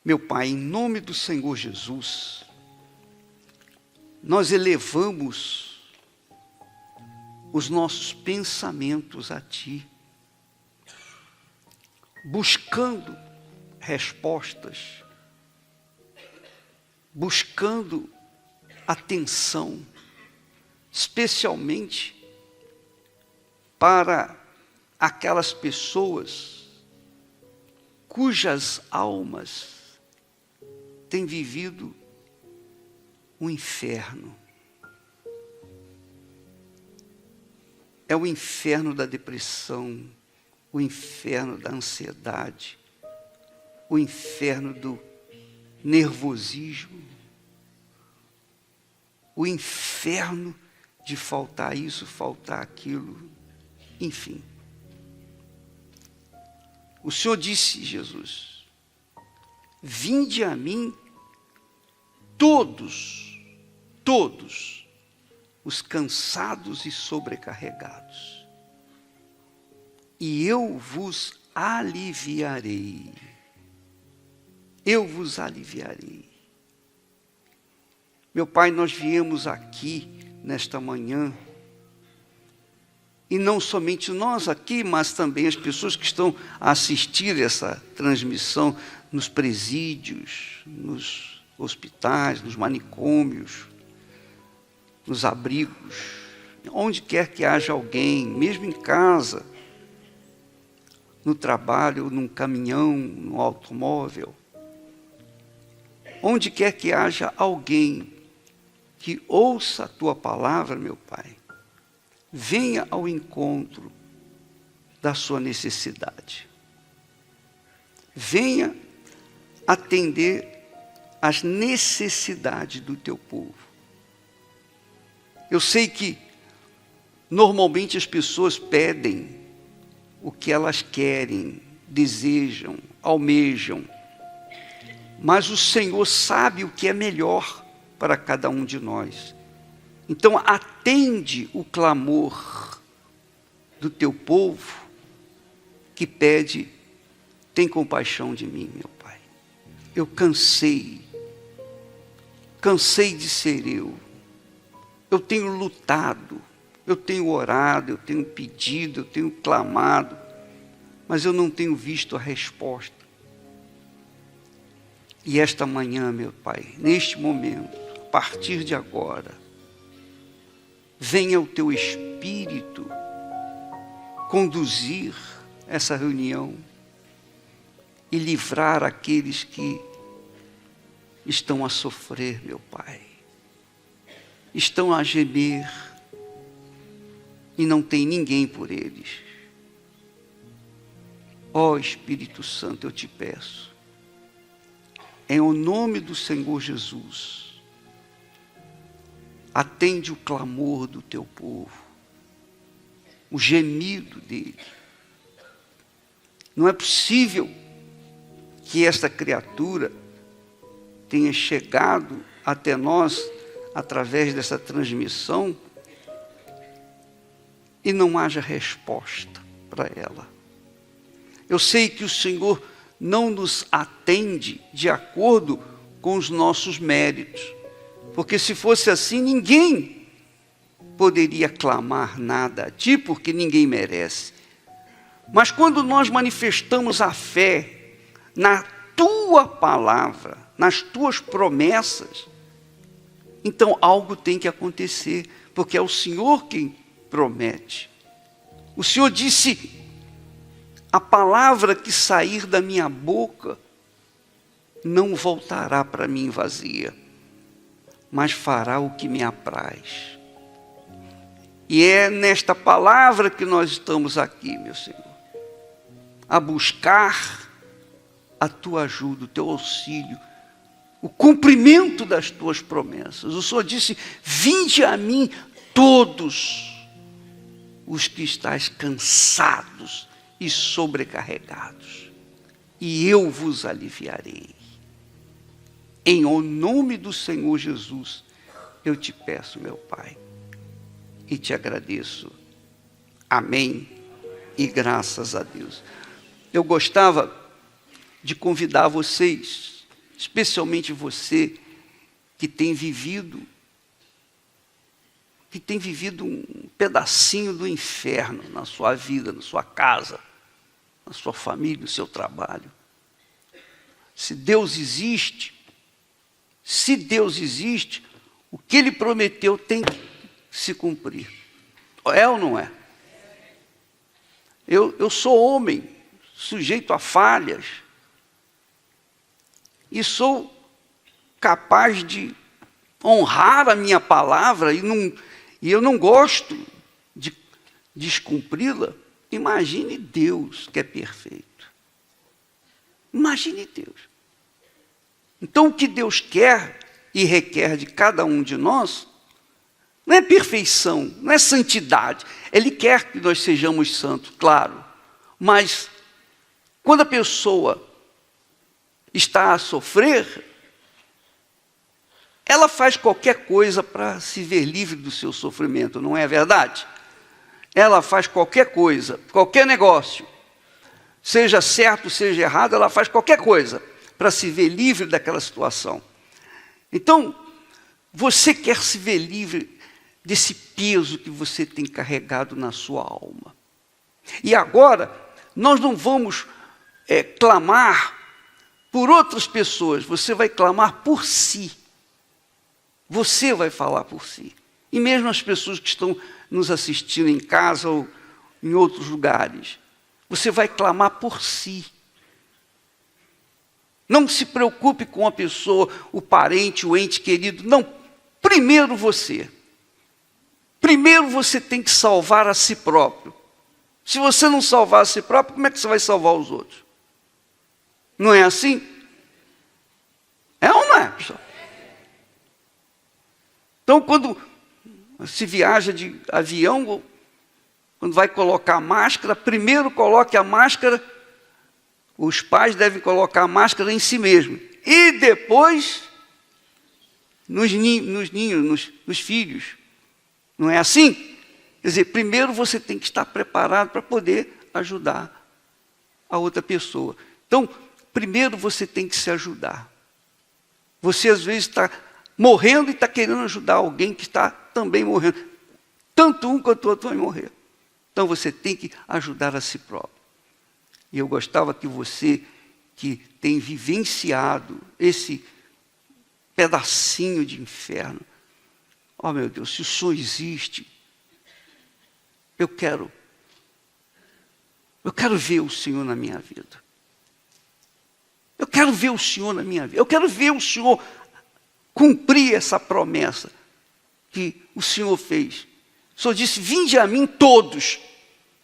Meu Pai, em nome do Senhor Jesus, nós elevamos os nossos pensamentos a Ti, buscando respostas, buscando atenção, especialmente para aquelas pessoas cujas almas têm vivido um inferno. É o inferno da depressão, o inferno da ansiedade, o inferno do nervosismo, o inferno de faltar isso, faltar aquilo, enfim. O Senhor disse, Jesus, vinde a mim todos os cansados e sobrecarregados, e eu vos aliviarei. Eu vos aliviarei. Meu Pai, nós viemos aqui nesta manhã, e não somente nós aqui, mas também as pessoas que estão a assistir essa transmissão nos presídios, nos hospitais, nos manicômios, nos abrigos, onde quer que haja alguém, mesmo em casa, no trabalho, num caminhão, no automóvel, onde quer que haja alguém que ouça a Tua palavra, meu Pai, venha ao encontro da sua necessidade. Venha atender às necessidades do Teu povo. Eu sei que normalmente as pessoas pedem o que elas querem, desejam, almejam, mas o Senhor sabe o que é melhor para cada um de nós. Então atende o clamor do Teu povo que pede, tem compaixão de mim, meu Pai. Eu cansei de ser eu. Eu tenho lutado, eu tenho orado, eu tenho pedido, eu tenho clamado, mas eu não tenho visto a resposta. E esta manhã, meu Pai, neste momento, a partir de agora, venha o Teu Espírito conduzir essa reunião e livrar aqueles que estão a sofrer, meu Pai. Estão a gemer e não tem ninguém por eles. Ó Espírito Santo, eu te peço, em o nome do Senhor Jesus, atende o clamor do Teu povo, o gemido dele. Não é possível que esta criatura tenha chegado até nós através dessa transmissão e não haja resposta para ela. Eu sei que o Senhor não nos atende de acordo com os nossos méritos, porque se fosse assim, ninguém poderia clamar nada a Ti, porque ninguém merece. Mas quando nós manifestamos a fé na Tua palavra, nas Tuas promessas, então algo tem que acontecer, porque é o Senhor quem promete. O Senhor disse, a palavra que sair da minha boca não voltará para mim vazia, mas fará o que me apraz. E é nesta palavra que nós estamos aqui, meu Senhor, a buscar a Tua ajuda, o Teu auxílio, o cumprimento das Tuas promessas. O Senhor disse, vinde a mim todos os que estáis cansados e sobrecarregados, e eu vos aliviarei. Em o nome do Senhor Jesus, eu te peço, meu Pai, e te agradeço. Amém e graças a Deus. Eu gostava de convidar vocês especialmente você que tem vivido um pedacinho do inferno na sua vida, na sua casa, na sua família, no seu trabalho. Se Deus existe, o que Ele prometeu tem que se cumprir. É ou não é? Eu sou homem, sujeito a falhas, e sou capaz de honrar a minha palavra, e eu não gosto de descumpri-la. Imagine Deus, que é perfeito. Imagine Deus. Então, o que Deus quer e requer de cada um de nós não é perfeição, não é santidade. Ele quer que nós sejamos santos, claro. Mas, quando a pessoa está a sofrer, ela faz qualquer coisa para se ver livre do seu sofrimento, não é verdade? Ela faz qualquer coisa, qualquer negócio, seja certo, seja errado, ela faz qualquer coisa para se ver livre daquela situação. Então, você quer se ver livre desse peso que você tem carregado na sua alma. E agora, nós não vamos clamar por outras pessoas, você vai clamar por si. Você vai falar por si. E mesmo as pessoas que estão nos assistindo em casa ou em outros lugares, você vai clamar por si. Não se preocupe com a pessoa, o parente, o ente querido. Não, primeiro você. Primeiro você tem que salvar a si próprio. Se você não salvar a si próprio, como é que você vai salvar os outros? Não é assim? É ou não é, pessoal? Então, quando se viaja de avião, quando vai colocar a máscara, primeiro coloque a máscara, os pais devem colocar a máscara em si mesmos. E depois, nos filhos. Não é assim? Quer dizer, primeiro você tem que estar preparado para poder ajudar a outra pessoa. Então, primeiro você tem que se ajudar. Você às vezes está morrendo e está querendo ajudar alguém que está também morrendo. Tanto um quanto o outro vai morrer. Então você tem que ajudar a si próprio. E eu gostava que você, que tem vivenciado esse pedacinho de inferno, oh meu Deus, se o Senhor existe, eu quero ver o Senhor na minha vida. Eu quero ver o Senhor na minha vida. Eu quero ver o Senhor cumprir essa promessa que o Senhor fez. O Senhor disse, vinde a mim todos.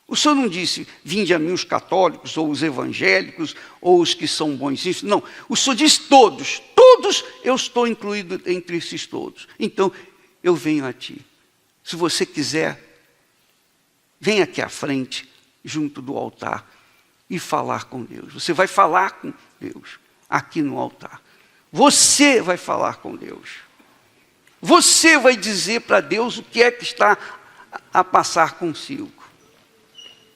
O Senhor não disse, vinde a mim os católicos, ou os evangélicos, ou os que são bons. Não, o Senhor disse todos. Todos, eu estou incluído entre esses todos. Então, eu venho a ti. Se você quiser, vem aqui à frente, junto do altar, e falar com Deus. Você vai falar com Deus, aqui no altar. Você vai falar com Deus. Você vai dizer para Deus o que é que está a passar consigo.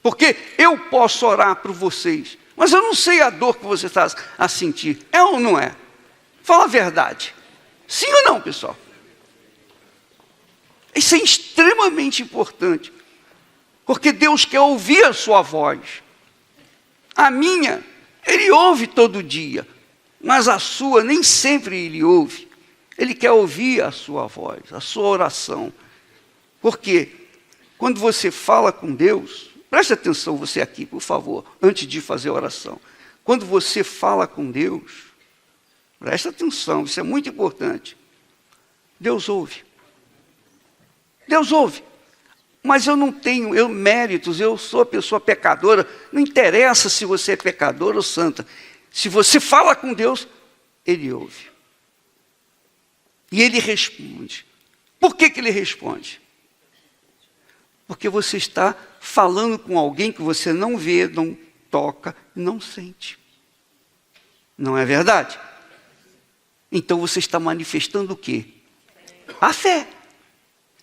Porque eu posso orar por vocês, mas eu não sei a dor que você está a sentir. É ou não é? Fala a verdade. Sim ou não, pessoal? Isso é extremamente importante. Porque Deus quer ouvir a sua voz. A minha, Ele ouve todo dia. Mas a sua, nem sempre Ele ouve. Ele quer ouvir a sua voz, a sua oração. Porque quando você fala com Deus, preste atenção você aqui, por favor, antes de fazer a oração. Quando você fala com Deus, preste atenção, isso é muito importante. Deus ouve. Deus ouve. Mas eu não tenho méritos, eu sou a pessoa pecadora. Não interessa se você é pecadora ou santa. Se você fala com Deus, Ele ouve. E Ele responde. Por que Ele responde? Porque você está falando com alguém que você não vê, não toca, não sente. Não é verdade? Então você está manifestando o quê? A fé.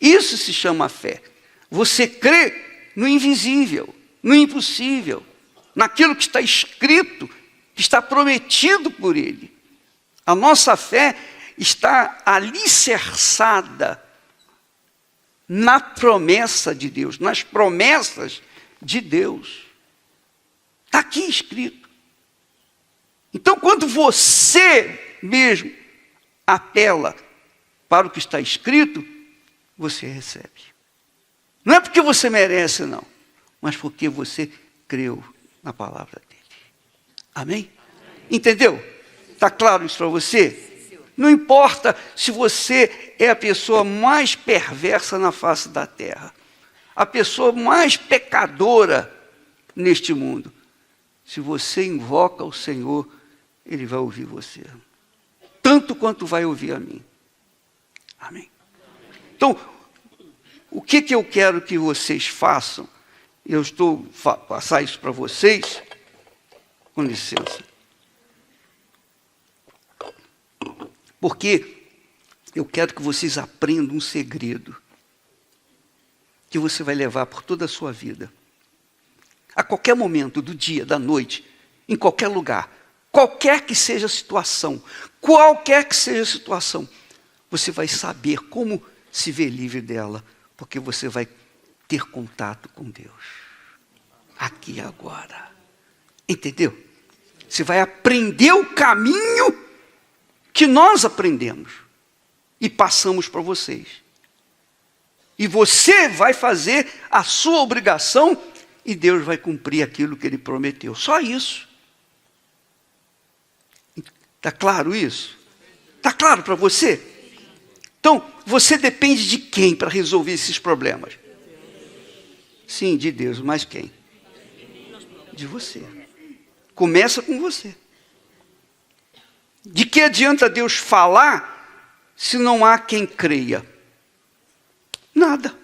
Isso se chama fé. Você crê no invisível, no impossível, naquilo que está escrito, que está prometido por Ele. A nossa fé está alicerçada na promessa de Deus, nas promessas de Deus. Está aqui escrito. Então, quando você mesmo apela para o que está escrito, você recebe. Não é porque você merece, não, mas porque você creu na palavra dele. Amém? Entendeu? Está claro isso para você? Não importa se você é a pessoa mais perversa na face da terra, a pessoa mais pecadora neste mundo. Se você invoca o Senhor, Ele vai ouvir você. Tanto quanto vai ouvir a mim. Amém? Então, o que eu quero que vocês façam? Eu estou passar isso para vocês. Com licença. Porque eu quero que vocês aprendam um segredo que você vai levar por toda a sua vida. A qualquer momento do dia, da noite, em qualquer lugar, qualquer que seja a situação, você vai saber como se ver livre dela, porque você vai ter contato com Deus. Aqui e agora. Entendeu? Você vai aprender o caminho que nós aprendemos e passamos para vocês. E você vai fazer a sua obrigação e Deus vai cumprir aquilo que Ele prometeu. Só isso. Está claro isso? Está claro para você? Então, você depende de quem para resolver esses problemas? Sim, de Deus, mas quem? De você. Começa com você. De que adianta Deus falar se não há quem creia? Nada.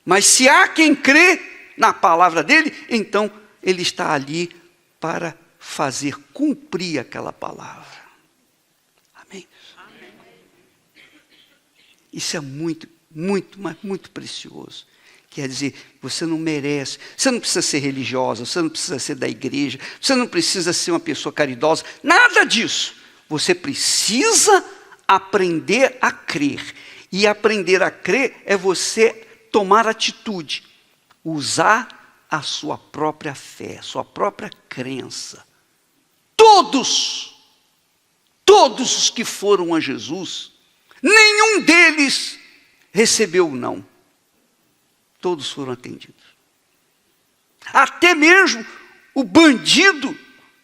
Mas se há quem crê na palavra dele, então ele está ali para fazer cumprir aquela palavra. Amém? Amém. Isso é muito, muito, mas muito precioso. Quer dizer, você não merece, você não precisa ser religiosa, você não precisa ser da igreja, você não precisa ser uma pessoa caridosa, nada disso. Você precisa aprender a crer. E aprender a crer é você tomar atitude, usar a sua própria fé, sua própria crença. Todos os que foram a Jesus, nenhum deles recebeu o não. Todos foram atendidos. Até mesmo o bandido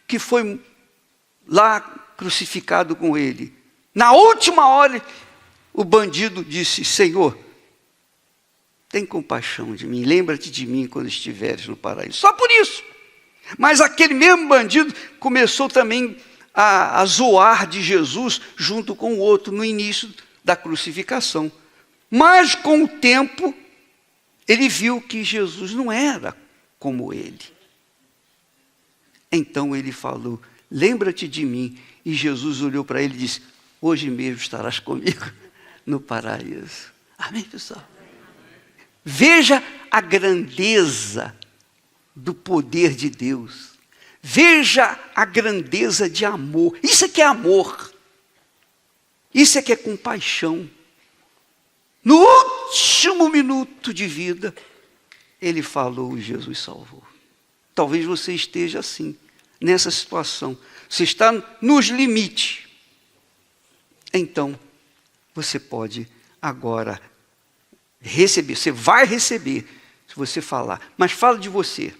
que foi lá crucificado com ele. Na última hora, o bandido disse: Senhor, tem compaixão de mim, lembra-te de mim quando estiveres no paraíso. Só por isso. Mas aquele mesmo bandido começou também a zoar de Jesus junto com o outro no início da crucificação. Mas com o tempo, ele viu que Jesus não era como ele. Então ele falou: lembra-te de mim. E Jesus olhou para ele e disse: hoje mesmo estarás comigo no paraíso. Amém, pessoal? Veja a grandeza do poder de Deus. Veja a grandeza de amor. Isso é que é amor. Isso é que é compaixão. No último minuto de vida, ele falou e Jesus salvou. Talvez você esteja assim, nessa situação. Você está nos limites. Então, você pode agora receber. Você vai receber, se você falar. Mas fala de você.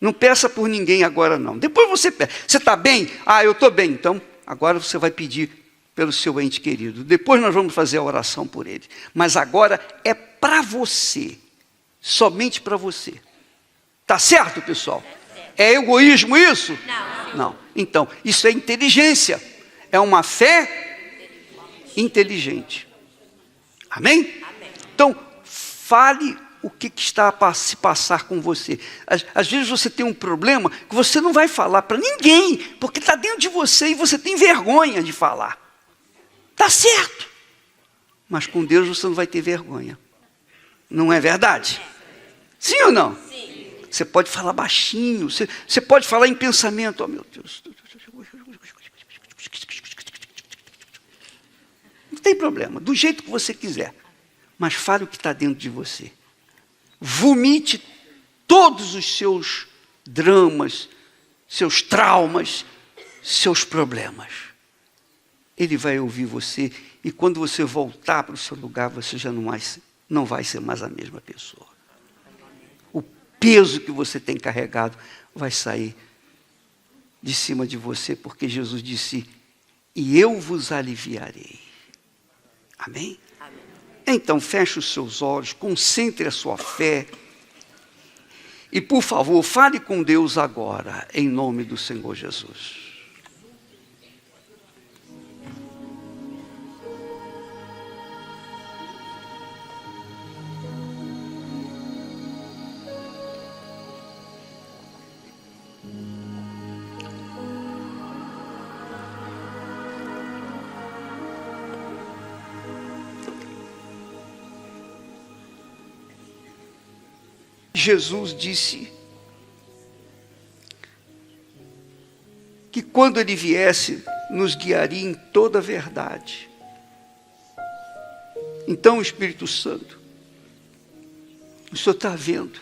Não peça por ninguém agora, não. Depois você pede. Você está bem? Ah, eu estou bem. Então, agora você vai pedir pelo seu ente querido. Depois nós vamos fazer a oração por ele. Mas agora é para você. Somente para você. Tá certo, pessoal? É egoísmo isso? Não. Então, isso é inteligência. É uma fé inteligente. Amém? Então, fale o que está a se passar com você. Às vezes você tem um problema que você não vai falar para ninguém, porque está dentro de você e você tem vergonha de falar. Está certo. Mas com Deus você não vai ter vergonha. Não é verdade? Sim ou não? Sim. Você pode falar baixinho, você pode falar em pensamento. Oh, meu Deus. tem problema, do jeito que você quiser. Mas fale o que está dentro de você. Vomite todos os seus dramas, seus traumas, seus problemas. Ele vai ouvir você e quando você voltar para o seu lugar, você já não vai ser mais a mesma pessoa. O peso que você tem carregado vai sair de cima de você, porque Jesus disse, e eu vos aliviarei. Amém? Amém. Então, feche os seus olhos, concentre a sua fé. E, por favor, fale com Deus agora, em nome do Senhor Jesus. Jesus disse que quando Ele viesse, nos guiaria em toda a verdade. Então, Espírito Santo, o Senhor está vendo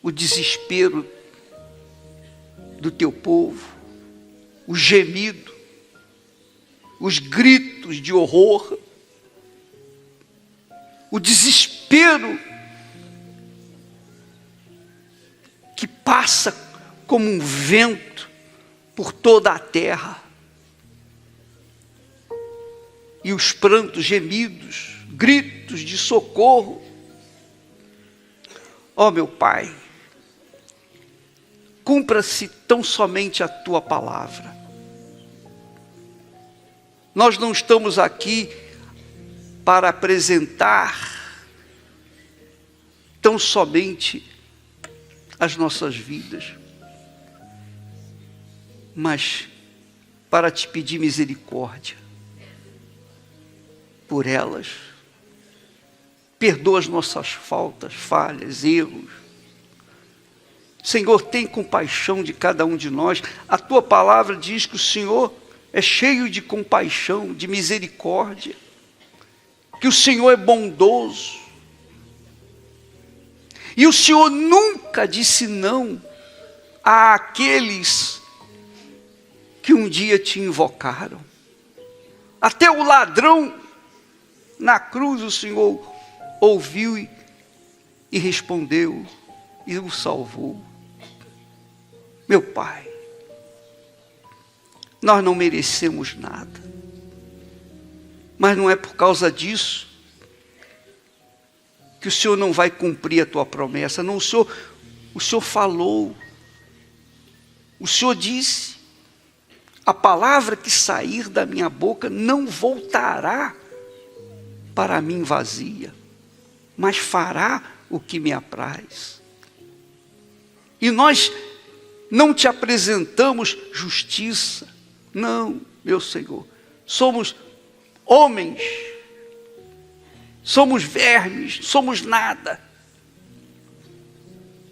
o desespero do teu povo, o gemido, os gritos de horror, o desespero que passa como um vento por toda a terra. E os prantos, gemidos, gritos de socorro. Ó meu Pai, cumpra-se tão somente a Tua palavra. Nós não estamos aqui para apresentar tão somente as nossas vidas, mas para te pedir misericórdia por elas. Perdoa as nossas faltas, falhas, erros. Senhor, tem compaixão de cada um de nós. A Tua palavra diz que o Senhor é cheio de compaixão, de misericórdia, que o Senhor é bondoso. E o Senhor nunca disse não àqueles que um dia te invocaram. Até o ladrão na cruz o Senhor ouviu e respondeu e o salvou. Meu Pai, nós não merecemos nada, mas não é por causa disso que o Senhor não vai cumprir a Tua promessa. Não, o Senhor falou, o Senhor disse, a palavra que sair da minha boca não voltará para mim vazia, mas fará o que me apraz. E nós não te apresentamos justiça, não, meu Senhor, somos homens, somos vermes, somos nada,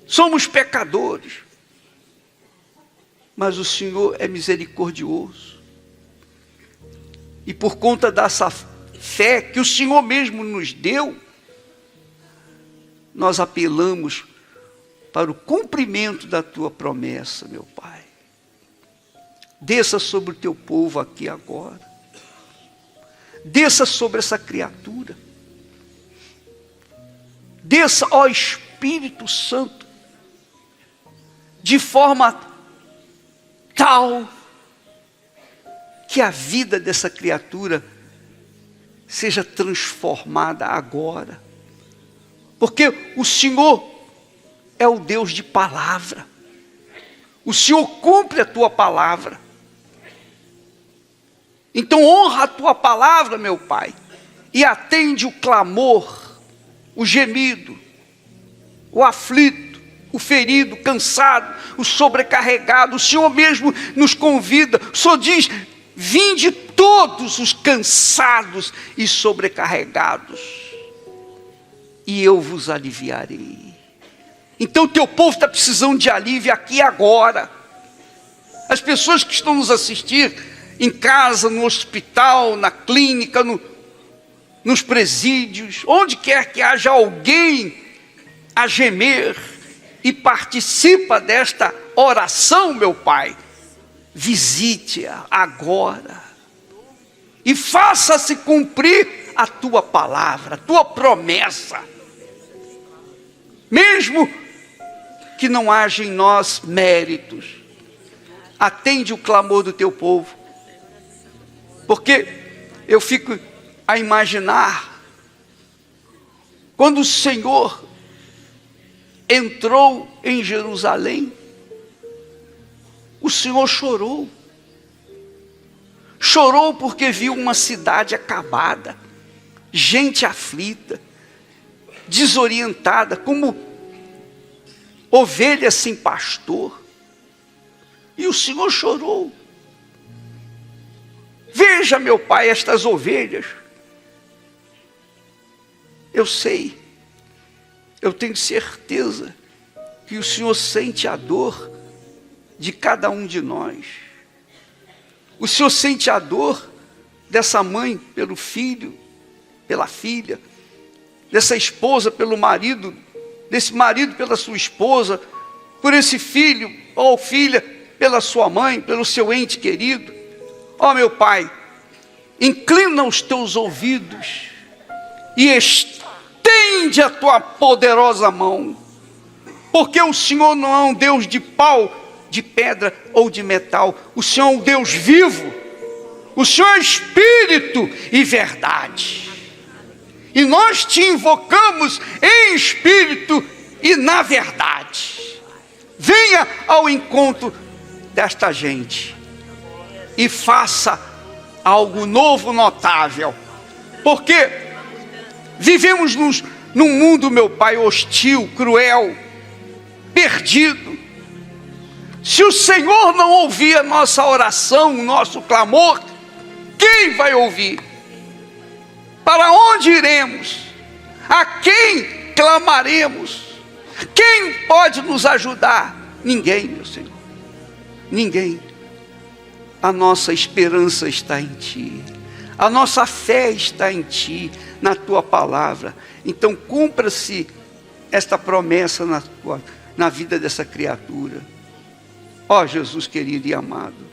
somos pecadores, mas o Senhor é misericordioso, e por conta dessa fé que o Senhor mesmo nos deu, nós apelamos para o cumprimento da Tua promessa, meu Pai. Desça sobre o Teu povo aqui agora, desça sobre essa criatura, desça, ó Espírito Santo, de forma tal que a vida dessa criatura seja transformada agora, porque o Senhor é o Deus de palavra, o Senhor cumpre a Tua palavra, então honra a Tua palavra, meu Pai, e atende o clamor, o gemido, o aflito, o ferido, o cansado, o sobrecarregado. O Senhor mesmo nos convida, o Senhor diz, vinde todos os cansados e sobrecarregados, e eu vos aliviarei. Então o Teu povo está precisando de alívio aqui e agora. As pessoas que estão nos assistindo em casa, no hospital, na clínica, nos presídios, onde quer que haja alguém a gemer e participa desta oração, meu Pai, visite-a agora e faça-se cumprir a tua palavra, a tua promessa. Mesmo que não haja em nós méritos, atende o clamor do teu povo, porque eu fico a imaginar quando o Senhor entrou em Jerusalém, o Senhor chorou. Chorou porque viu uma cidade acabada, gente aflita, desorientada, como ovelha sem pastor. E o Senhor chorou. Veja, meu Pai, estas ovelhas. Eu sei, eu tenho certeza que o Senhor sente a dor de cada um de nós. O Senhor sente a dor dessa mãe pelo filho, pela filha, dessa esposa pelo marido, desse marido pela sua esposa, por esse filho ou filha pela sua mãe, pelo seu ente querido. Ó meu Pai, inclina os teus ouvidos e estende a tua poderosa mão, porque o Senhor não é um Deus de pau, de pedra ou de metal. O Senhor é um Deus vivo. O Senhor é Espírito e verdade. E nós te invocamos em Espírito e na verdade. Venha ao encontro desta gente e faça algo novo, notável. Porque vivemos num mundo, meu Pai, hostil, cruel, perdido. Se o Senhor não ouvir a nossa oração, o nosso clamor, quem vai ouvir? Para onde iremos? A quem clamaremos? Quem pode nos ajudar? Ninguém, meu Senhor. Ninguém. A nossa esperança está em Ti. A nossa fé está em Ti, na Tua palavra. Então cumpra-se esta promessa na vida dessa criatura. Ó Jesus querido e amado,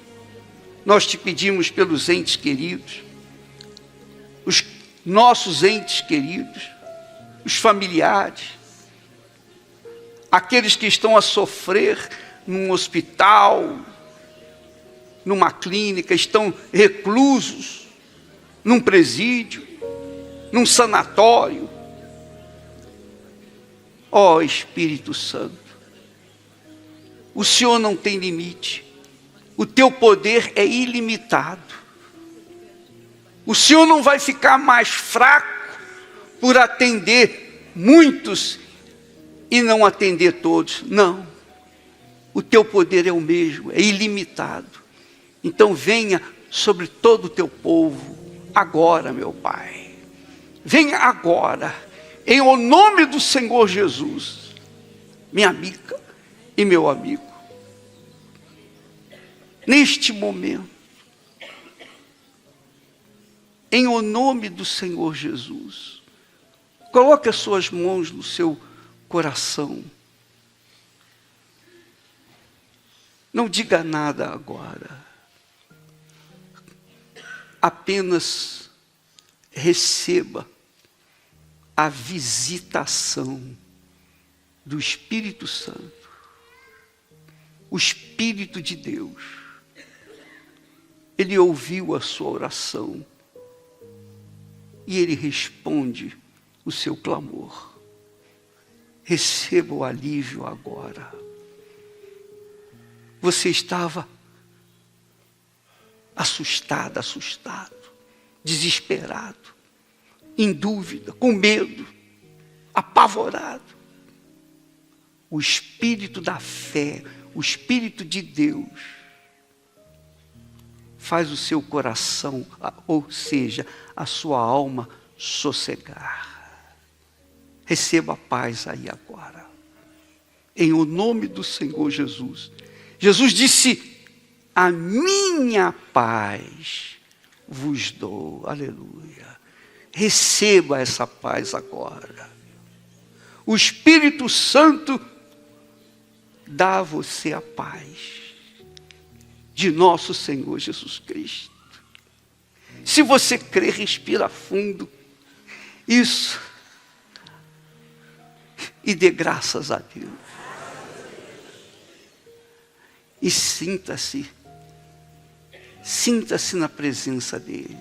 nós te pedimos pelos entes queridos, os nossos entes queridos, os familiares, aqueles que estão a sofrer num hospital, numa clínica, estão reclusos, num presídio, num sanatório. Ó Espírito Santo, o Senhor não tem limite. O teu poder é ilimitado. O Senhor não vai ficar mais fraco por atender muitos e não atender todos. Não. O teu poder é o mesmo, é ilimitado. Então venha sobre todo o teu povo agora, meu Pai. Venha agora, em o nome do Senhor Jesus, minha amiga e meu amigo, neste momento, em o nome do Senhor Jesus, coloque as suas mãos no seu coração. Não diga nada agora, apenas receba a visitação do Espírito Santo. O Espírito de Deus, Ele ouviu a sua oração e Ele responde o seu clamor. Receba o alívio agora. Você estava assustado, desesperado, em dúvida, com medo, apavorado. O Espírito da fé, o Espírito de Deus, faz o seu coração, ou seja, a sua alma sossegar. Receba a paz aí agora, em o nome do Senhor Jesus. Jesus disse: a minha paz vos dou. Aleluia. Receba essa paz agora. O Espírito Santo dá a você a paz de nosso Senhor Jesus Cristo. Se você crê, respira fundo. Isso. E dê graças a Deus. E sinta-se na presença dEle.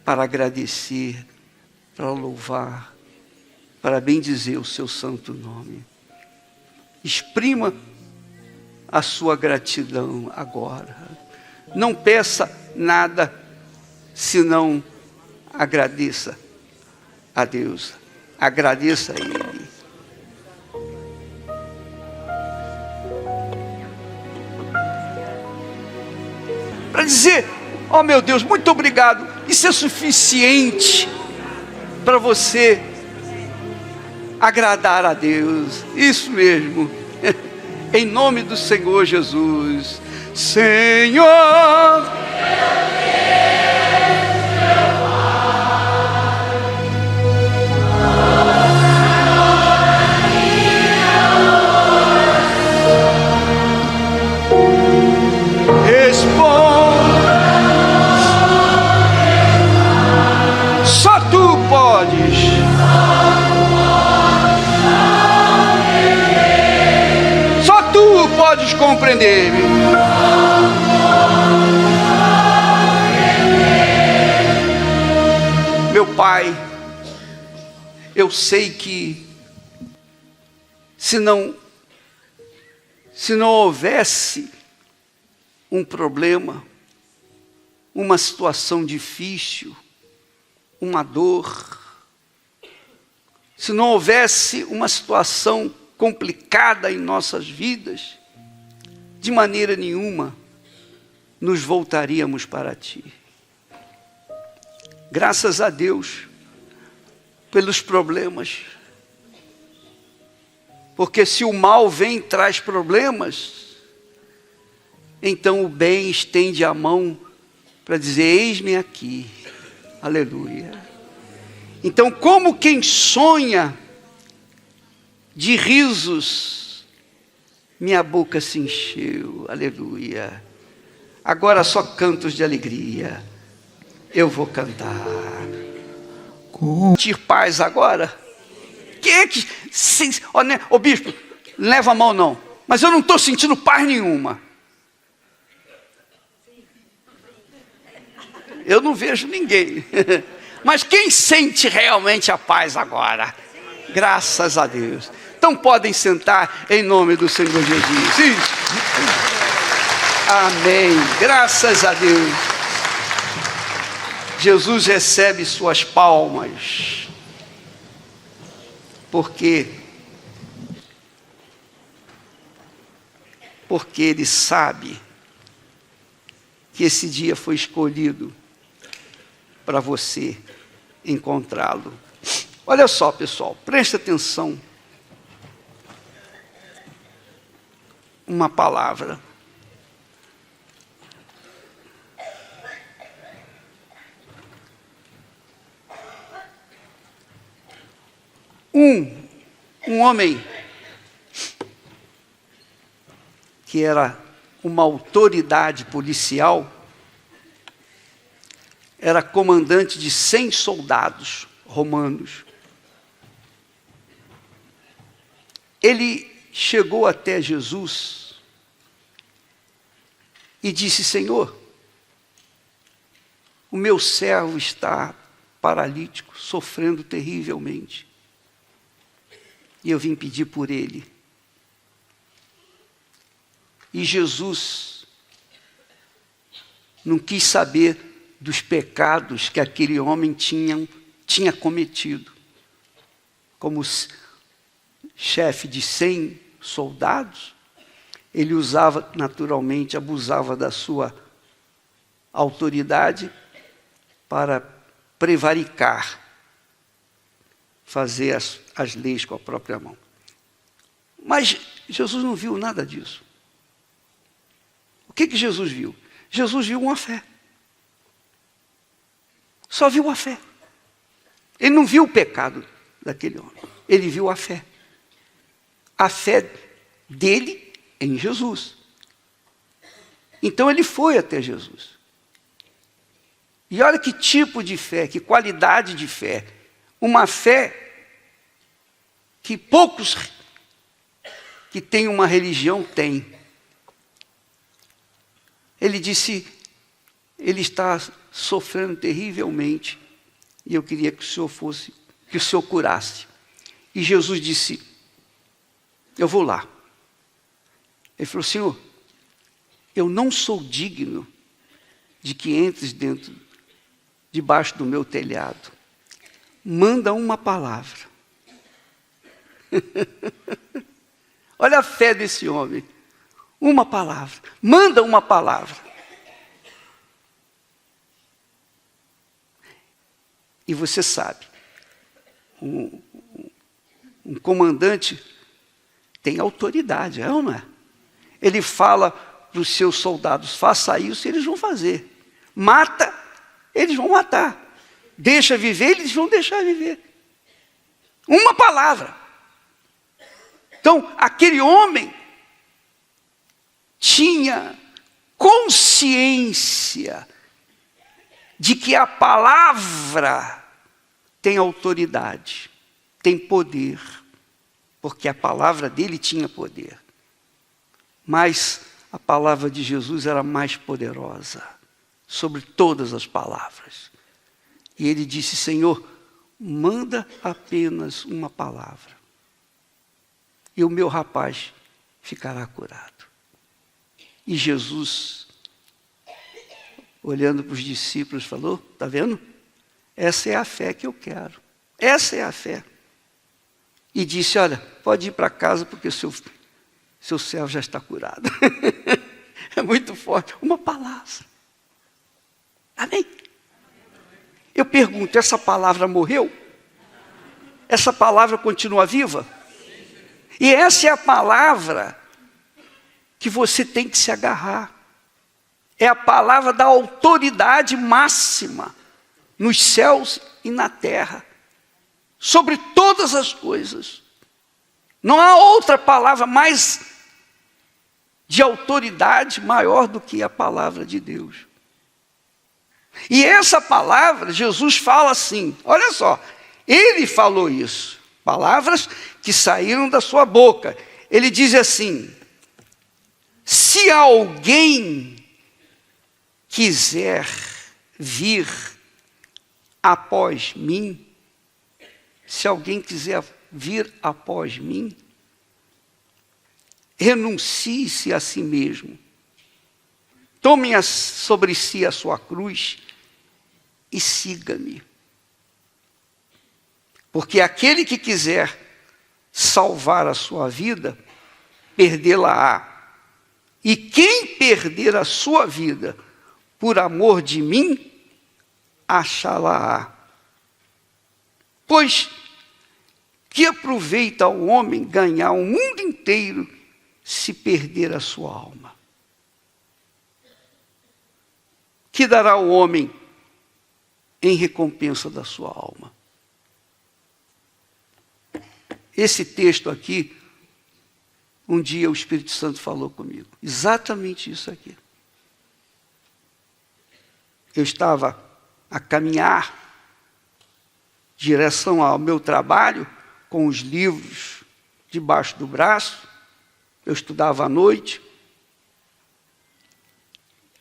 Para agradecer, para louvar, para bendizer o seu santo nome. Exprima a sua gratidão agora. Não peça nada, senão agradeça a Deus. Agradeça a Ele. Para dizer, oh meu Deus, muito obrigado. Isso é suficiente para você agradar a Deus. Isso mesmo. Em nome do Senhor Jesus. Senhor, só tu podes. Só tu podes compreender-me. Meu Pai, eu sei que se não houvesse um problema, uma situação difícil, uma dor, se não houvesse uma situação complicada em nossas vidas, de maneira nenhuma nos voltaríamos para Ti. Graças a Deus pelos problemas, porque se o mal vem e traz problemas, então o bem estende a mão para dizer, eis-me aqui. Aleluia. Então, como quem sonha de risos, minha boca se encheu. Aleluia. Agora só cantos de alegria eu vou cantar. Sentir paz agora? Quem é que... Ô bispo, leva a mão não. Mas eu não estou sentindo paz nenhuma. Eu não vejo ninguém. Mas quem sente realmente a paz agora? Graças a Deus. Então podem sentar em nome do Senhor Jesus. Isso. Amém. Graças a Deus. Jesus recebe suas palmas. Porque Ele sabe que esse dia foi escolhido para você encontrá-lo. Olha só, pessoal, preste atenção. Uma palavra. Um homem que era uma autoridade policial, era comandante de 100 soldados romanos. Ele chegou até Jesus e disse, Senhor, o meu servo está paralítico, sofrendo terrivelmente. E eu vim pedir por ele. E Jesus não quis saber dos pecados que aquele homem tinha cometido. Como chefe de 100 soldados, ele usava naturalmente, abusava da sua autoridade para prevaricar, fazer as leis com a própria mão. Mas Jesus não viu nada disso. O que Jesus viu? Jesus viu uma fé. Só viu a fé. Ele não viu o pecado daquele homem. Ele viu a fé. A fé dele em Jesus. Então ele foi até Jesus. E olha que tipo de fé, que qualidade de fé. Uma fé que poucos que têm uma religião têm. Ele disse, ele está sofrendo terrivelmente, e eu queria que o Senhor curasse. E Jesus disse, eu vou lá. Ele falou, Senhor, eu não sou digno de que entres debaixo do meu telhado. Manda uma palavra. Olha a fé desse homem. Uma palavra. Manda uma palavra. E você sabe, um comandante tem autoridade, é ou não é? Ele fala para os seus soldados, faça isso, eles vão fazer. Mata, eles vão matar. Deixa viver, eles vão deixar viver. Uma palavra. Então, aquele homem tinha consciência de que a palavra tem autoridade, tem poder, porque a palavra dele tinha poder. Mas a palavra de Jesus era mais poderosa sobre todas as palavras. E ele disse, Senhor, manda apenas uma palavra. E o meu rapaz ficará curado. E Jesus, olhando para os discípulos, falou, está vendo? Essa é a fé que eu quero. Essa é a fé. E disse, olha, pode ir para casa porque seu servo já está curado. É muito forte. Uma palavra. Amém? Eu pergunto, essa palavra morreu? Essa palavra continua viva? E essa é a palavra que você tem que se agarrar. É a palavra da autoridade máxima nos céus e na terra, sobre todas as coisas. Não há outra palavra mais de autoridade maior do que a palavra de Deus. E essa palavra, Jesus fala assim, olha só, ele falou isso, palavras que saíram da sua boca. Ele diz assim, se alguém quiser vir após mim, se alguém quiser vir após mim, renuncie-se a si mesmo, tome sobre si a sua cruz e siga-me. Porque aquele que quiser salvar a sua vida, perdê-la-á. E quem perder a sua vida por amor de mim, achá-la-á. Pois que aproveita ao homem ganhar o mundo inteiro se perder a sua alma? Que dará o homem em recompensa da sua alma? Esse texto aqui, um dia o Espírito Santo falou comigo. Exatamente isso aqui. Eu estava a caminhar em direção ao meu trabalho, com os livros debaixo do braço. Eu estudava à noite.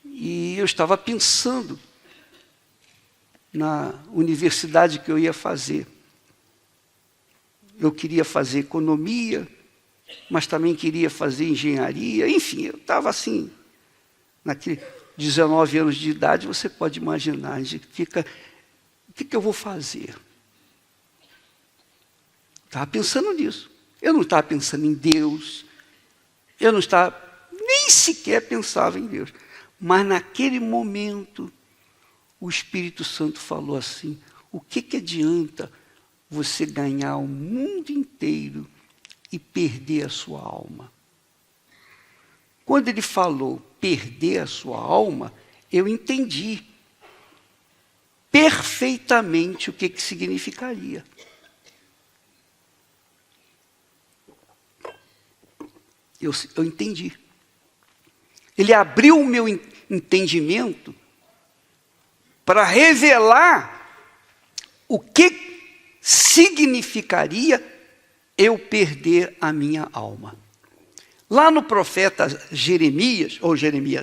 E eu estava pensando na universidade que eu ia fazer. Eu queria fazer economia, mas também queria fazer engenharia. Enfim, eu estava assim, naquele 19 anos de idade, você pode imaginar, a gente fica, o que eu vou fazer? Estava pensando nisso. Eu não estava pensando em Deus, eu não estava, nem sequer pensava em Deus. Mas naquele momento, o Espírito Santo falou assim, o que adianta você ganhar o mundo inteiro e perder a sua alma? Quando ele falou, perder a sua alma, eu entendi perfeitamente o que significaria. Eu entendi. Ele abriu o meu entendimento para revelar o que significaria eu perder a minha alma. Lá no profeta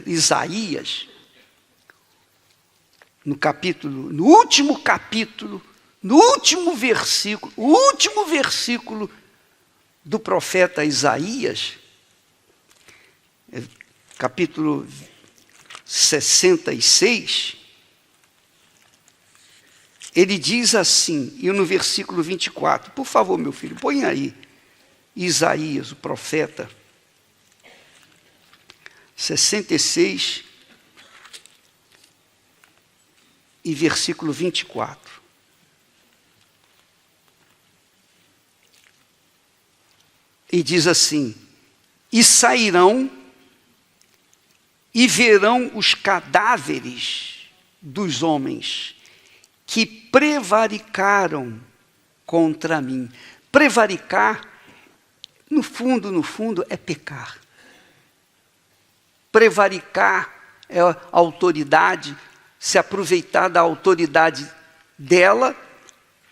Isaías, no último capítulo, no último versículo, o último versículo do profeta Isaías, capítulo 66, ele diz assim, e no versículo 24, por favor, meu filho, põe aí, Isaías, o profeta, 66 e versículo 24. E diz assim: e sairão e verão os cadáveres dos homens que prevaricaram contra mim. Prevaricar, no fundo, é pecar. Prevaricar é a autoridade, se aproveitar da autoridade dela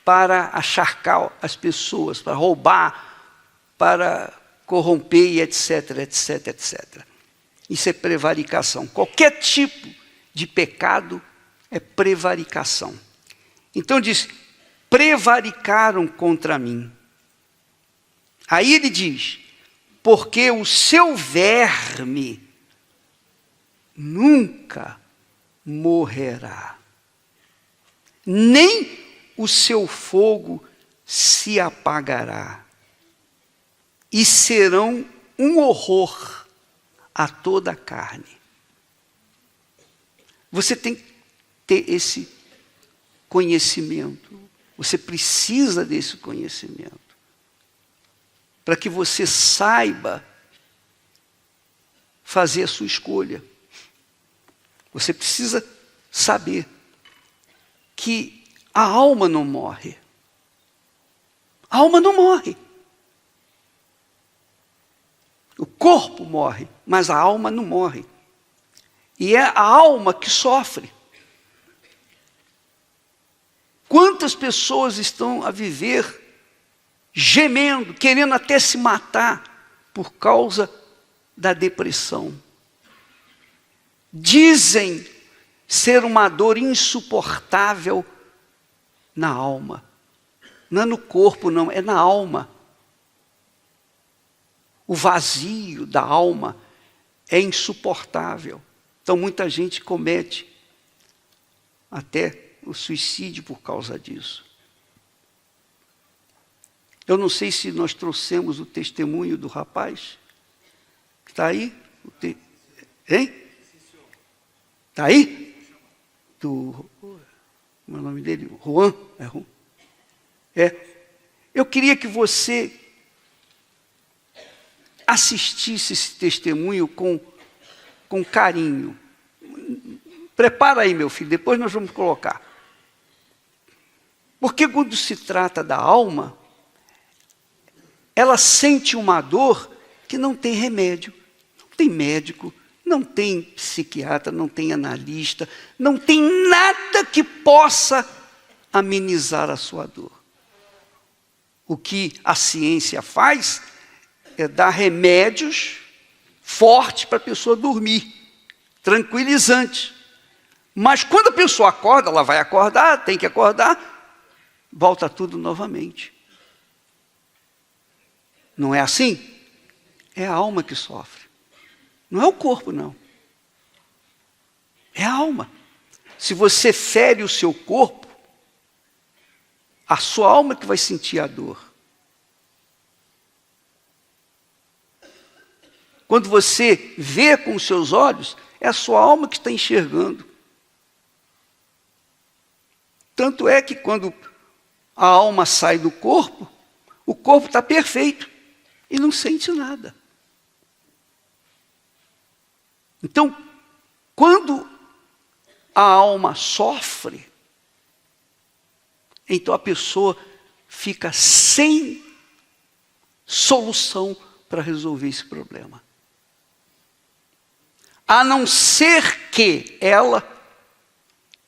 para acharcar as pessoas, para roubar, para corromper, etc, etc, etc. Isso é prevaricação. Qualquer tipo de pecado é prevaricação. Então diz, prevaricaram contra mim. Aí ele diz, porque o seu verme nunca morrerá, nem o seu fogo se apagará, e serão um horror a toda a carne. Você tem que ter esse conhecimento, você precisa desse conhecimento, para que você saiba fazer a sua escolha. Você precisa saber que a alma não morre. A alma não morre. O corpo morre, mas a alma não morre. E é a alma que sofre. Quantas pessoas estão a viver gemendo, querendo até se matar por causa da depressão? Dizem ser uma dor insuportável na alma. Não é no corpo, não, é na alma. O vazio da alma é insuportável. Então muita gente comete até o suicídio por causa disso. Eu não sei se nós trouxemos o testemunho do rapaz. Está aí? Hein? Está aí? Como é o nome dele? Juan? É Juan? É. Eu queria que você assistisse esse testemunho com carinho. Prepara aí, meu filho, depois nós vamos colocar. Porque quando se trata da alma, ela sente uma dor que não tem remédio, não tem médico, não tem psiquiatra, não tem analista, não tem nada que possa amenizar a sua dor. O que a ciência faz é dar remédios fortes para a pessoa dormir, tranquilizantes. Mas quando a pessoa acorda, ela vai acordar, tem que acordar, volta tudo novamente. Não é assim? É a alma que sofre. Não é o corpo, não. É a alma. Se você fere o seu corpo, a sua alma que vai sentir a dor. Quando você vê com os seus olhos, é a sua alma que está enxergando. Tanto é que quando a alma sai do corpo, o corpo está perfeito e não sente nada. Então, quando a alma sofre, então a pessoa fica sem solução para resolver esse problema. A não ser que ela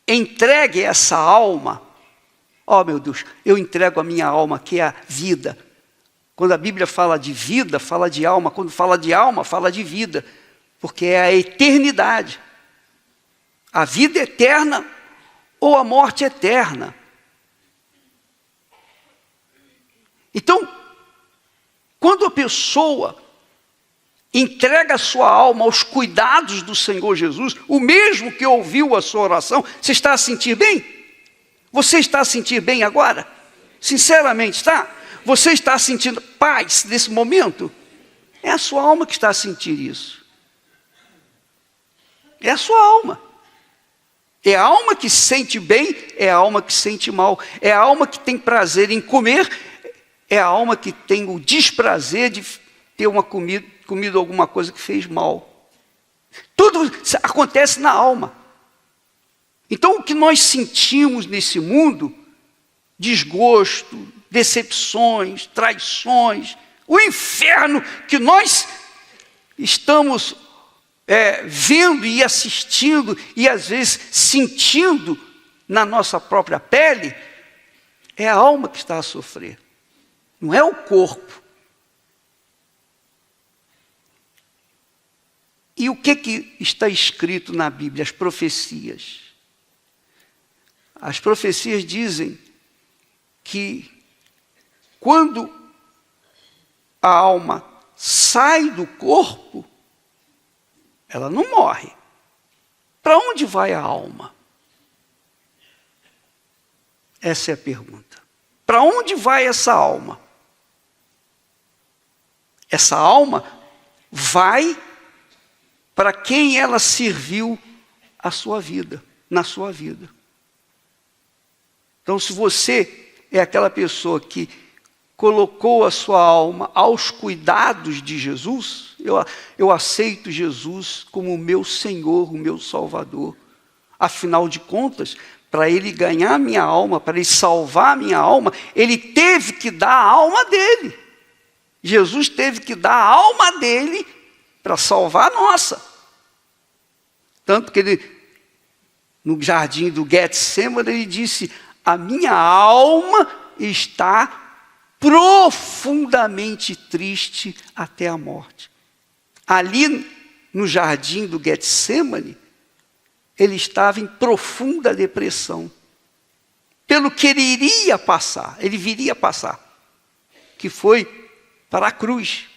entregue essa alma. Oh, meu Deus, eu entrego a minha alma, que é a vida. Quando a Bíblia fala de vida, fala de alma. Quando fala de alma, fala de vida. Porque é a eternidade. A vida eterna ou a morte eterna. Então, quando a pessoa entrega a sua alma aos cuidados do Senhor Jesus, o mesmo que ouviu a sua oração, você está a sentir bem? Você está a sentir bem agora? Sinceramente, está? Você está sentindo paz nesse momento? É a sua alma que está a sentir isso. É a sua alma. É a alma que sente bem, é a alma que sente mal. É a alma que tem prazer em comer, é a alma que tem o desprazer de ter comido alguma coisa que fez mal. Tudo acontece na alma. Então, o que nós sentimos nesse mundo, desgosto, decepções, traições, o inferno que nós estamos vendo e assistindo e às vezes sentindo na nossa própria pele, é a alma que está a sofrer, não é o corpo. E o que está escrito na Bíblia? As profecias. As profecias dizem que quando a alma sai do corpo, ela não morre. Para onde vai a alma? Essa é a pergunta. Para onde vai essa alma? Essa alma vai para quem ela serviu a sua vida, na sua vida. Então, se você é aquela pessoa que colocou a sua alma aos cuidados de Jesus, eu aceito Jesus como o meu Senhor, o meu Salvador. Afinal de contas, para Ele ganhar a minha alma, para Ele salvar a minha alma, Ele teve que dar a alma dele. Jesus teve que dar a alma dele para salvar a nossa. Tanto que ele, no jardim do Getsemane, ele disse: a minha alma está profundamente triste até a morte. Ali no jardim do Getsemane, ele estava em profunda depressão, pelo que ele iria passar, ele viria passar, que foi para a cruz.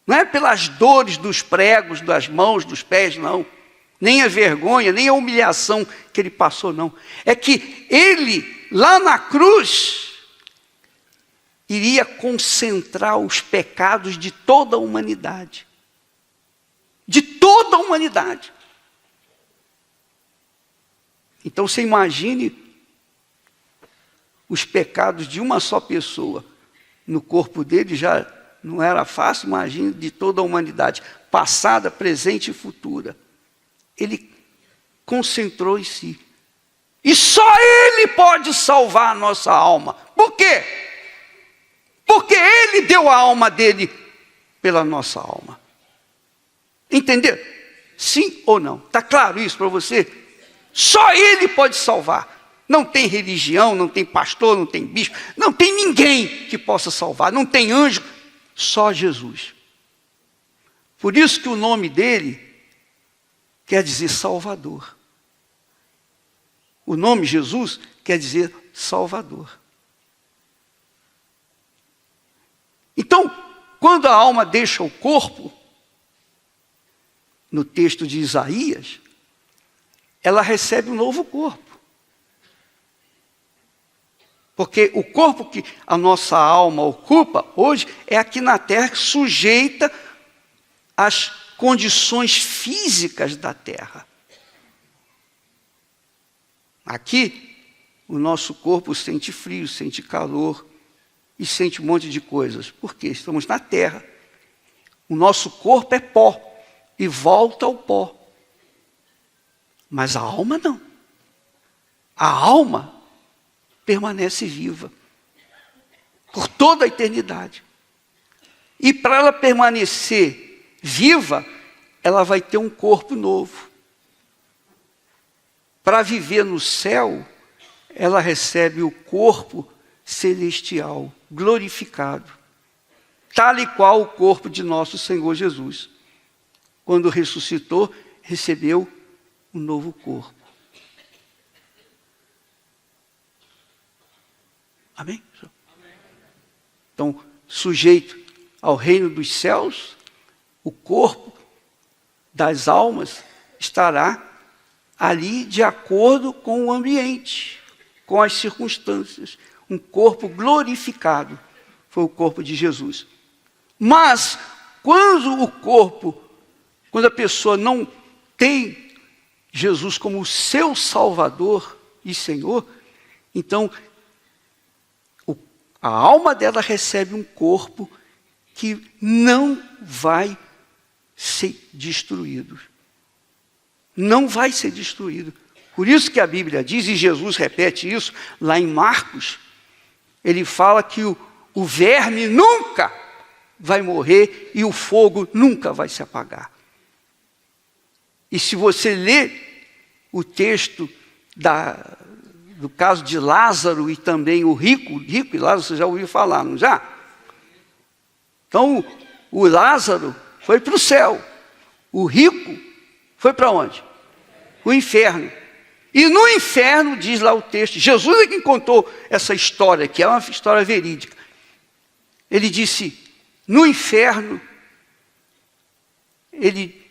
Não é pelas dores dos pregos, das mãos, dos pés, não. Nem a vergonha, nem a humilhação que ele passou, não. É que ele, lá na cruz, iria concentrar os pecados de toda a humanidade. De toda a humanidade. Então você imagine os pecados de uma só pessoa. No corpo dele já não era fácil, imagine de toda a humanidade, passada, presente e futura. Ele concentrou em si. E só Ele pode salvar a nossa alma. Por quê? Porque Ele deu a alma dele pela nossa alma. Entendeu? Sim ou não? Está claro isso para você? Só Ele pode salvar. Não tem religião, não tem pastor, não tem bispo, não tem ninguém que possa salvar, não tem anjo, só Jesus. Por isso que o nome dele quer dizer Salvador. O nome Jesus quer dizer Salvador. Então, quando a alma deixa o corpo, no texto de Isaías, ela recebe um novo corpo. Porque o corpo que a nossa alma ocupa hoje é aqui na terra, sujeita às condições físicas da terra. Aqui, o nosso corpo sente frio, sente calor e sente um monte de coisas. Por quê? Estamos na terra. O nosso corpo é pó. e volta ao pó. Mas a alma não. A alma permanece viva por toda a eternidade. E para ela permanecer viva, ela vai ter um corpo novo. Para viver no céu, ela recebe o corpo celestial, glorificado, tal e qual o corpo de nosso Senhor Jesus. Quando ressuscitou, recebeu um novo corpo. Amém? Então, sujeito ao reino dos céus, o corpo das almas estará ali de acordo com o ambiente, com as circunstâncias. Um corpo glorificado foi o corpo de Jesus. Mas, quando a pessoa não tem Jesus como seu Salvador e Senhor, então a alma dela recebe um corpo que não vai ser destruído. Não vai ser destruído. Por isso que a Bíblia diz, e Jesus repete isso lá em Marcos, ele fala que o verme nunca vai morrer e o fogo nunca vai se apagar. E se você ler o texto do caso de Lázaro e também o rico e Lázaro, você já ouviu falar, não já? Então, o Lázaro foi para o céu. O rico foi para onde? O inferno. E no inferno, diz lá o texto, Jesus é quem contou essa história, que é uma história verídica. Ele disse, no inferno, ele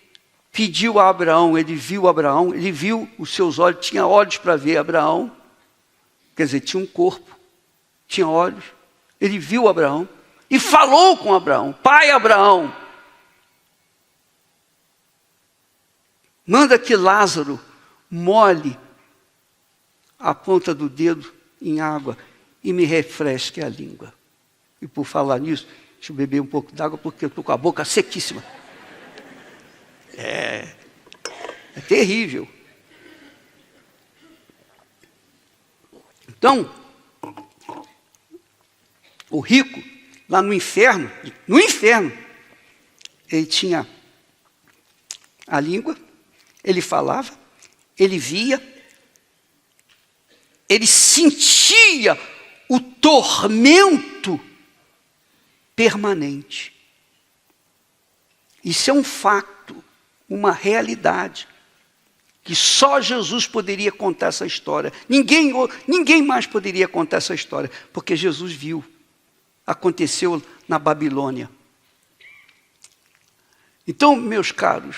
pediu a Abraão, ele viu os seus olhos, tinha olhos para ver Abraão, quer dizer, tinha um corpo, tinha olhos, ele viu Abraão e falou com Abraão, pai Abraão, manda que Lázaro molhe a ponta do dedo em água e me refresque a língua. E por falar nisso, deixa eu beber um pouco d'água porque eu estou com a boca sequíssima. É terrível. Então, o rico, lá no inferno, ele tinha a língua, ele falava, ele via, ele sentia o tormento permanente. Isso é um fato, uma realidade, que só Jesus poderia contar essa história. Ninguém mais poderia contar essa história, porque Jesus viu. Aconteceu na Babilônia. Então, meus caros,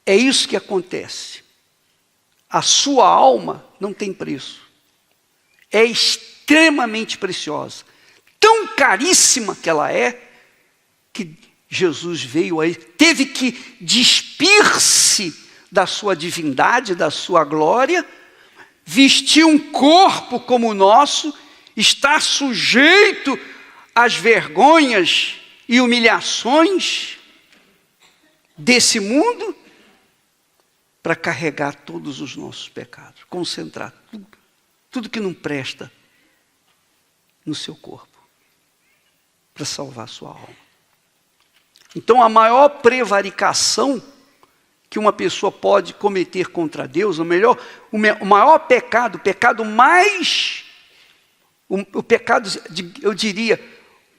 é isso que acontece. A sua alma não tem preço. É extremamente preciosa. Tão caríssima que ela é, que Jesus veio aí, teve que despir-se da sua divindade, da sua glória, vestir um corpo como o nosso, estar sujeito às vergonhas e humilhações desse mundo, para carregar todos os nossos pecados, concentrar tudo que não presta no seu corpo, para salvar a sua alma. Então, a maior prevaricação que uma pessoa pode cometer contra Deus, o maior pecado, o pecado, eu diria,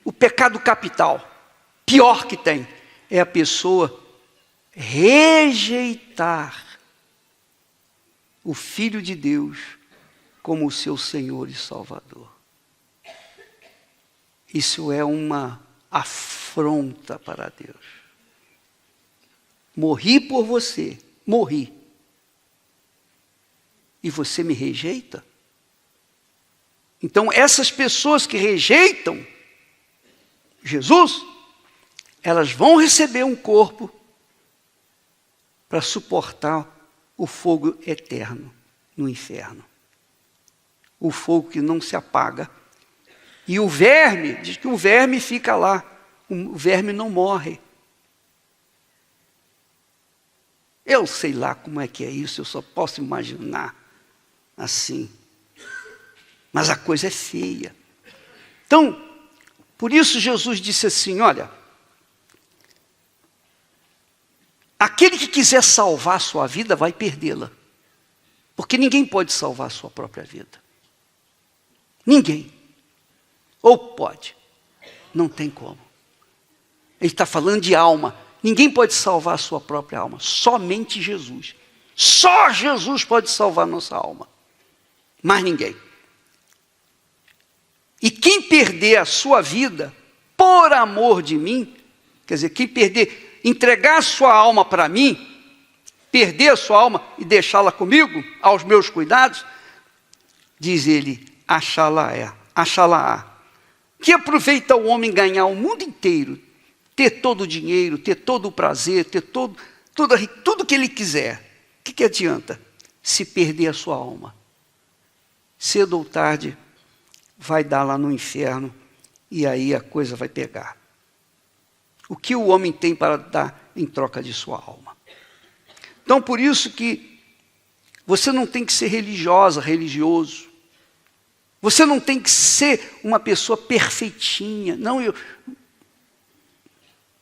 o pecado capital, pior que tem, é a pessoa rejeitar o Filho de Deus como o seu Senhor e Salvador. Isso é uma afronta para Deus. Morri por você, morri. E você me rejeita? Então, essas pessoas que rejeitam Jesus, elas vão receber um corpo para suportar o fogo eterno no inferno. O fogo que não se apaga. E o verme, diz que o verme fica lá. O verme não morre. Eu sei lá como é que é isso, eu só posso imaginar assim. Mas a coisa é feia. Então, por isso Jesus disse assim, olha, aquele que quiser salvar a sua vida vai perdê-la. Porque ninguém pode salvar a sua própria vida. Ninguém. Ou pode. Não tem como. Ele está falando de alma. Ninguém pode salvar a sua própria alma. Somente Jesus. Só Jesus pode salvar a nossa alma. Mais ninguém. E quem perder a sua vida por amor de mim, quer dizer, quem perder, entregar a sua alma para mim, perder a sua alma e deixá-la comigo, aos meus cuidados, diz ele, achá-la-á. Que aproveita o homem ganhar o mundo inteiro, ter todo o dinheiro, ter todo o prazer, ter tudo que ele quiser. O que adianta se perder a sua alma? Cedo ou tarde, vai dar lá no inferno e aí a coisa vai pegar. O que o homem tem para dar em troca de sua alma? Então, por isso que você não tem que ser religiosa, religioso. Você não tem que ser uma pessoa perfeitinha. Não,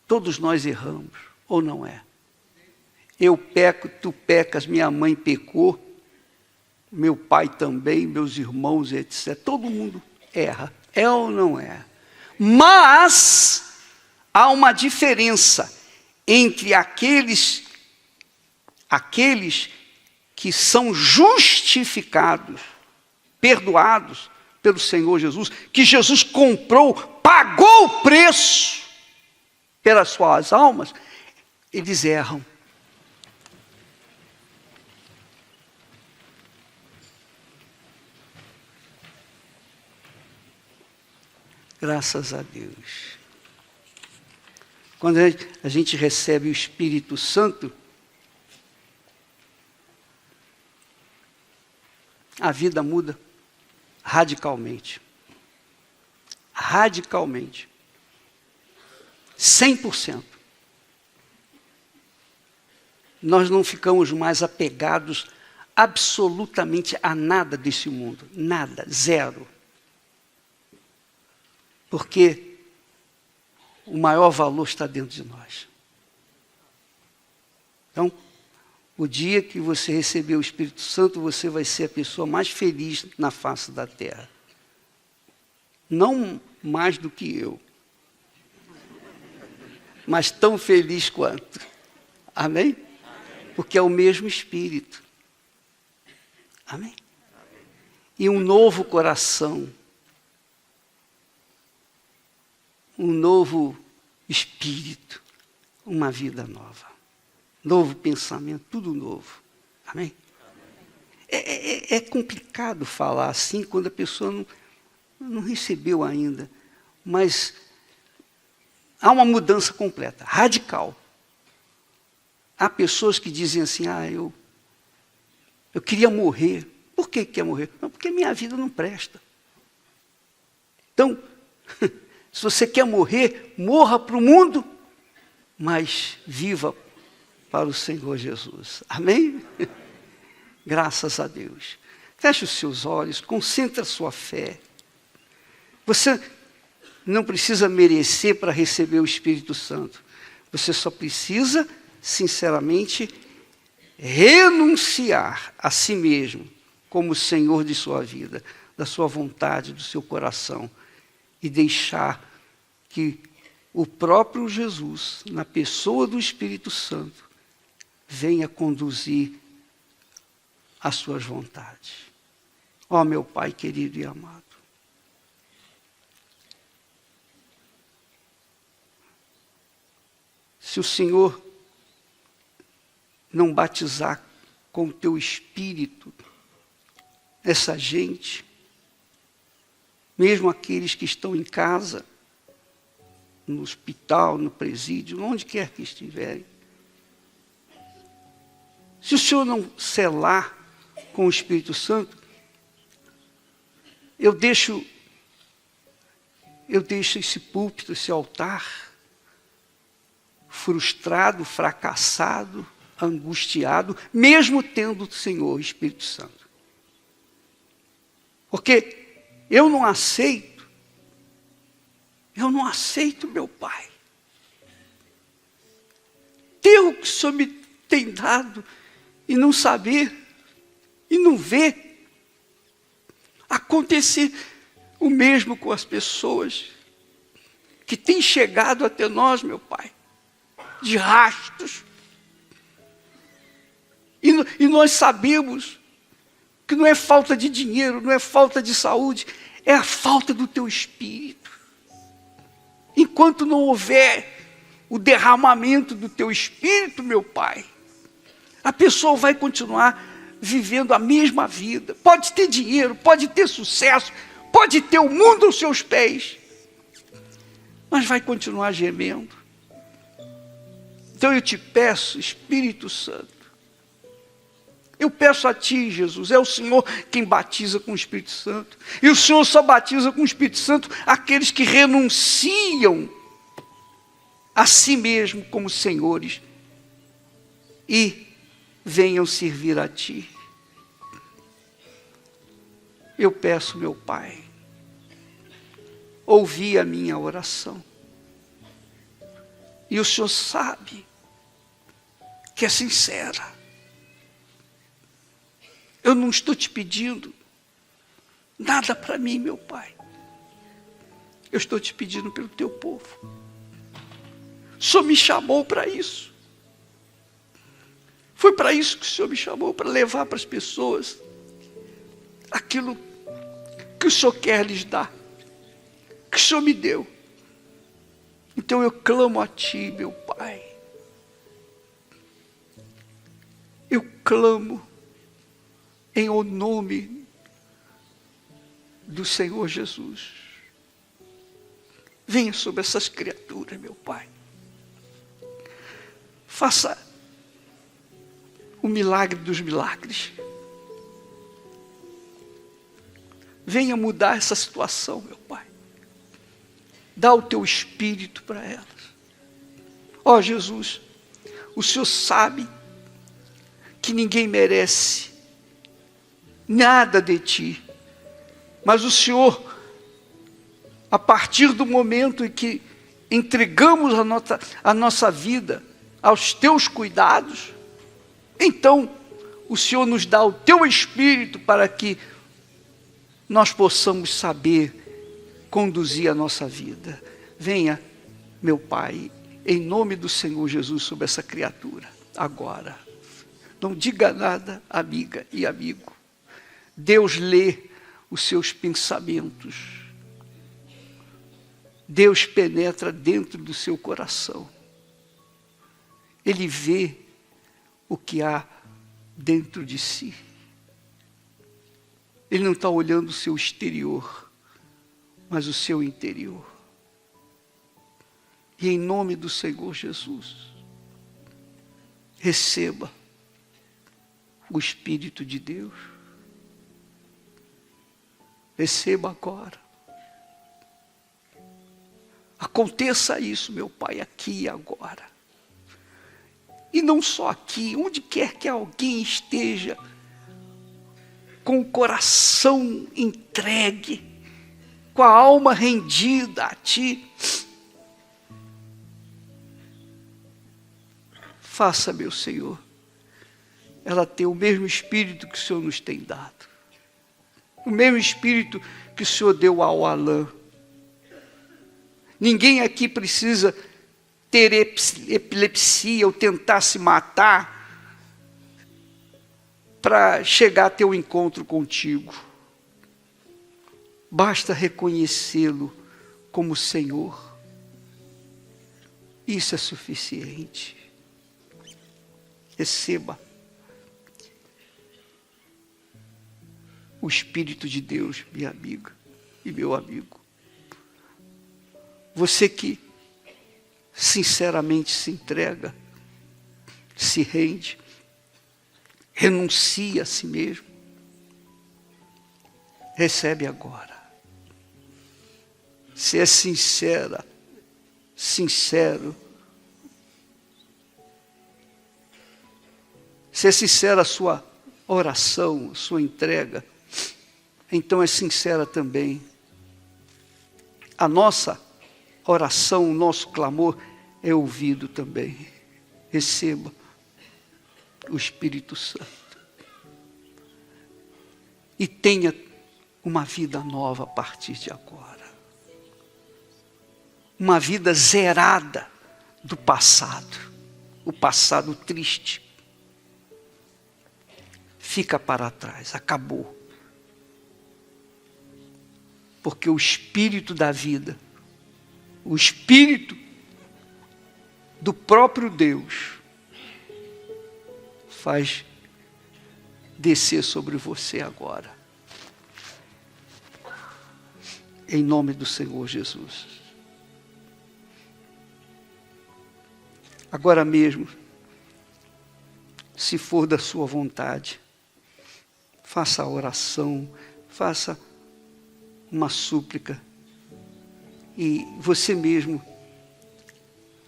todos nós erramos, ou não é? Eu peco, tu pecas, minha mãe pecou, meu pai também, meus irmãos, etc. Todo mundo erra, é ou não é? Mas há uma diferença entre aqueles que são justificados, perdoados pelo Senhor Jesus, que Jesus comprou, pagou o preço pelas suas almas, eles erram. Graças a Deus. Quando a gente recebe o Espírito Santo, a vida muda radicalmente. Radicalmente. 100%. Nós não ficamos mais apegados absolutamente a nada desse mundo. Nada, zero. Porque o maior valor está dentro de nós. Então, o dia que você receber o Espírito Santo, você vai ser a pessoa mais feliz na face da terra. Não mais do que eu, mas tão feliz quanto. Amém? Porque é o mesmo Espírito. Amém? E um novo coração. Um novo espírito, uma vida nova, novo pensamento, tudo novo. Amém? É complicado falar assim quando a pessoa não recebeu ainda, mas há uma mudança completa, radical. Há pessoas que dizem assim, eu queria morrer. Por que quer morrer? Não, porque minha vida não presta. Então, se você quer morrer, morra para o mundo, mas viva para o Senhor Jesus. Amém? Graças a Deus. Feche os seus olhos, concentre a sua fé. Você não precisa merecer para receber o Espírito Santo. Você só precisa, sinceramente, renunciar a si mesmo como Senhor de sua vida, da sua vontade, do seu coração. E deixar que o próprio Jesus, na pessoa do Espírito Santo, venha conduzir as suas vontades. Ó meu Pai querido e amado, se o Senhor não batizar com o teu Espírito essa gente, mesmo aqueles que estão em casa, no hospital, no presídio, onde quer que estiverem. Se o Senhor não selar com o Espírito Santo, eu deixo esse púlpito, esse altar, frustrado, fracassado, angustiado, mesmo tendo o Senhor, o Espírito Santo. Porque eu não aceito meu Pai. Ter o que o Senhor me tem dado e não saber, e não ver acontecer o mesmo com as pessoas que têm chegado até nós, meu Pai, de rastros. E nós sabemos que não é falta de dinheiro, não é falta de saúde, é a falta do teu Espírito. Enquanto não houver o derramamento do teu Espírito, meu Pai, a pessoa vai continuar vivendo a mesma vida. Pode ter dinheiro, pode ter sucesso, pode ter o mundo aos seus pés, mas vai continuar gemendo. Então eu te peço, Espírito Santo, eu peço a Ti, Jesus, é o Senhor quem batiza com o Espírito Santo. E o Senhor só batiza com o Espírito Santo aqueles que renunciam a si mesmo como senhores e venham servir a Ti. Eu peço, meu Pai, ouvi a minha oração. E o Senhor sabe que é sincera. Eu não estou te pedindo nada para mim, meu Pai. Eu estou te pedindo pelo teu povo. O Senhor me chamou para isso. Foi para isso que o Senhor me chamou, para levar para as pessoas aquilo que o Senhor quer lhes dar, que o Senhor me deu. Então eu clamo a Ti, meu Pai. Eu clamo em o nome do Senhor Jesus. Venha sobre essas criaturas, meu Pai. Faça o milagre dos milagres. Venha mudar essa situação, meu Pai. Dá o teu Espírito para elas. Ó Jesus, o Senhor sabe que ninguém merece nada de Ti, mas o Senhor, a partir do momento em que entregamos a nossa vida aos Teus cuidados, então o Senhor nos dá o Teu Espírito para que nós possamos saber conduzir a nossa vida. Venha, meu Pai, em nome do Senhor Jesus, sobre essa criatura, agora. Não diga nada, amiga e amigo. Deus lê os seus pensamentos. Deus penetra dentro do seu coração. Ele vê o que há dentro de si. Ele não está olhando o seu exterior, mas o seu interior. E em nome do Senhor Jesus, receba o Espírito de Deus. Receba agora. Aconteça isso, meu Pai, aqui e agora. E não só aqui, onde quer que alguém esteja com o coração entregue, com a alma rendida a Ti. Faça, meu Senhor, ela ter o mesmo Espírito que o Senhor nos tem dado. O mesmo Espírito que o Senhor deu ao Alain. Ninguém aqui precisa ter epilepsia ou tentar se matar para chegar a ter um encontro contigo. Basta reconhecê-lo como Senhor. Isso é suficiente. Receba o Espírito de Deus, minha amiga e meu amigo. Você que sinceramente se entrega, se rende, renuncia a si mesmo, recebe agora. Se é sincera, sincero, Se é sincera a sua oração, a sua entrega, então é sincera também a nossa oração, o nosso clamor é ouvido também. Receba o Espírito Santo e tenha uma vida nova a partir de agora. Uma vida zerada do passado, o passado triste. Fica para trás, acabou. Porque o Espírito da vida, o Espírito do próprio Deus, faz descer sobre você agora. Em nome do Senhor Jesus. Agora mesmo, se for da sua vontade, faça a oração, faça uma súplica. E você mesmo,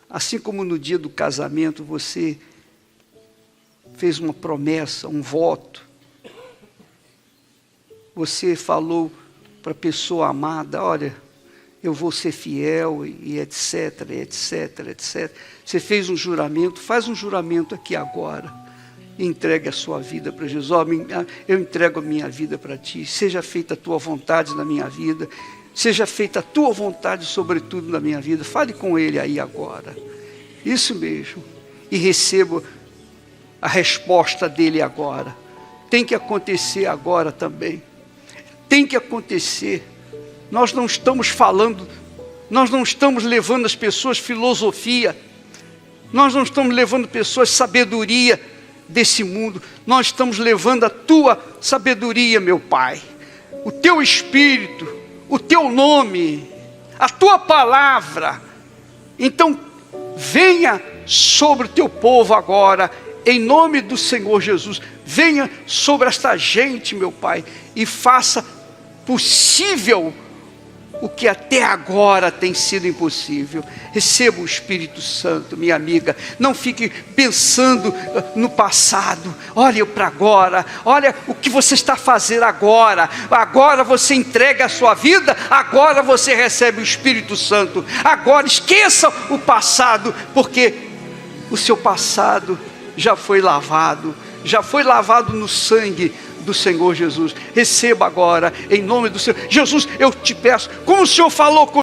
assim como no dia do casamento, você fez uma promessa, um voto. Você falou para a pessoa amada, olha, eu vou ser fiel, e etc, etc, etc. Você fez um juramento, faz um juramento aqui agora. Entregue a sua vida para Jesus. Oh, eu entrego a minha vida para ti. Seja feita a tua vontade na minha vida. Seja feita a tua vontade sobretudo na minha vida. Fale com Ele aí agora. Isso mesmo. E receba a resposta dele agora. Tem que acontecer agora também. Tem que acontecer. Nós não estamos falando, nós não estamos levando as pessoas filosofia. Nós não estamos levando pessoas sabedoria desse mundo. Nós estamos levando a tua sabedoria, meu Pai. O teu Espírito, o teu nome, a tua palavra. Então, venha sobre o teu povo agora, em nome do Senhor Jesus. Venha sobre esta gente, meu Pai, e faça possível o que até agora tem sido impossível. Receba o Espírito Santo, minha amiga. Não fique pensando no passado. Olha para agora. Olha o que você está fazendo agora. Agora você entrega a sua vida. Agora você recebe o Espírito Santo. Agora esqueça o passado, porque o seu passado já foi lavado. Já foi lavado no sangue do Senhor Jesus. Receba agora, em nome do Senhor. Jesus, eu te peço, como o Senhor falou comigo,